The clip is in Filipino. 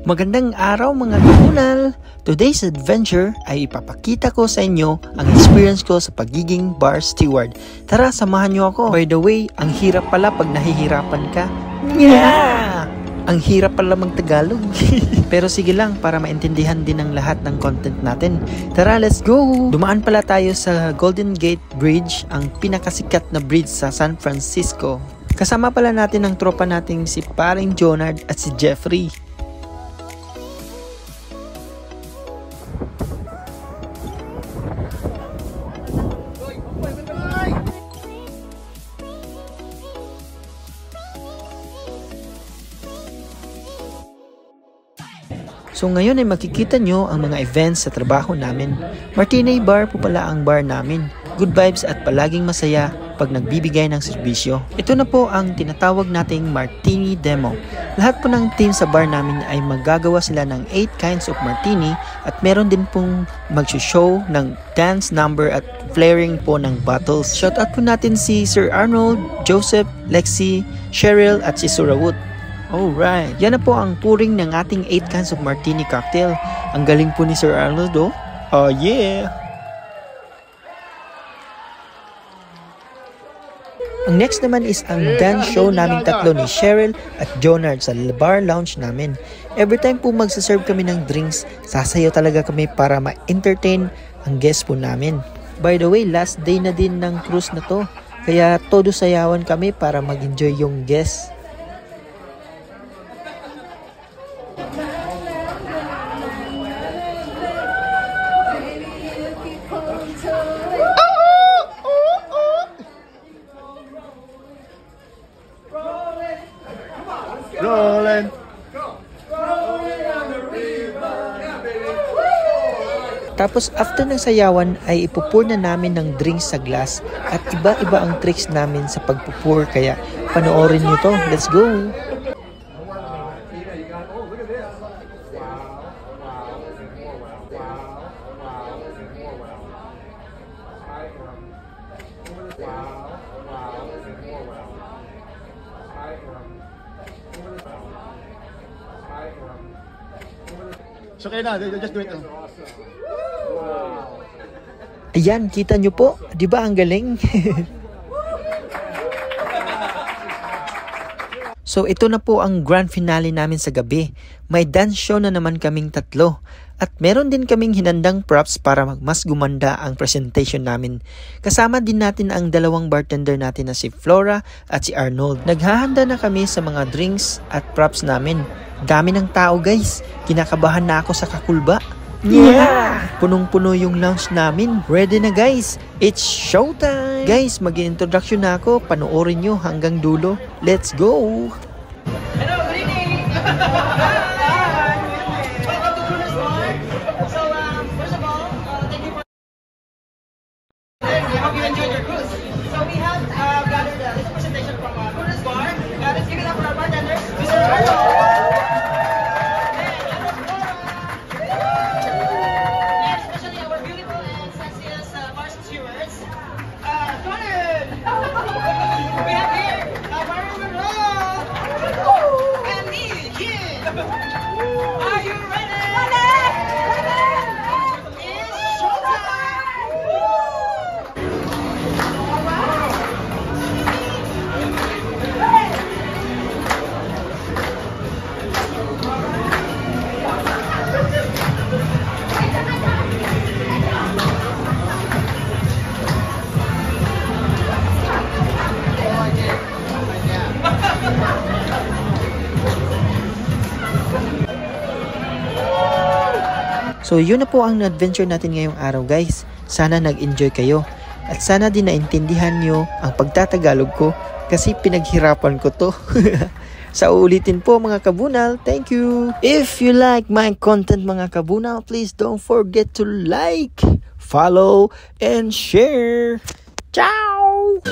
Magandang araw mga kabunal! Today's adventure ay ipapakita ko sa inyo ang experience ko sa pagiging bar steward. Tara, samahan nyo ako. By the way, ang hirap pala pag nahihirapan ka. Yeah! Ang hirap pala mag-Tagalog. Pero sige lang, para maintindihan din ng lahat ng content natin. Tara, let's go! Dumaan pala tayo sa Golden Gate Bridge, ang pinakasikat na bridge sa San Francisco. Kasama pala natin ang tropa nating si paring Jonard at si Jeffrey. So ngayon ay makikita nyo ang mga events sa trabaho namin. Martini Bar po pala ang bar namin. Good vibes at palaging masaya pag nagbibigay ng serbisyo. Ito na po ang tinatawag nating Martini Demo. Lahat po ng team sa bar namin ay magagawa sila ng 8 kinds of martini at meron din pong mag-show ng dance number at flaring po ng bottles. Shoutout po natin si Sir Arnold, Joseph, Lexi, Cheryl at si Surawut. Alright, yan na po ang pouring ng ating 8 kinds of martini cocktail. Ang galing po ni Sir Arnold, oh. Oh yeah! Ang next naman is ang dance show namin tatlo ni Cheryl at Jonard sa bar lounge namin. Every time po magsaserve kami ng drinks, sasayaw talaga kami para ma-entertain ang guests po namin. By the way, last day na din ng cruise na to, kaya todo sayawan kami para mag-enjoy yung guests. Rolling. Tapos after ng sayawan ay ipupur na namin ng drinks sa glass at iba-iba ang tricks namin sa pagpupur, kaya panoorin nyo to. Let's go! So kaya na, just do it. Ayan, kita nyo po, di ba ang galing? So ito na po ang grand finale namin sa gabi. May dance show na naman kaming tatlo. At meron din kaming hinandang props para mas gumanda ang presentation namin. Kasama din natin ang dalawang bartender natin na si Flora at si Arnold. Naghahanda na kami sa mga drinks at props namin. Dami ng tao guys. Kinakabahan na ako sa kakulba. Yeah! Punong-puno yung lounge namin. Ready na guys. It's showtime! Guys, mag-introduction na ako. Panoorin nyo hanggang dulo. Let's go! Hello, good evening! Welcome to Bruno's Bar. So, first of all, thank you for... I hope you enjoyed your cruise. So, we have gathered a little presentation from Bruno's Bar. Let's give it up for our bartenders, Mr. Arnold. Are you ready? It's showtime! So yun na po ang adventure natin ngayong araw guys. Sana nag-enjoy kayo. At sana din naintindihan nyo ang pagtatagalog ko kasi pinaghirapan ko to. Sa uulitin po mga kabunal, thank you! If you like my content mga kabunal, please don't forget to like, follow, and share! Ciao!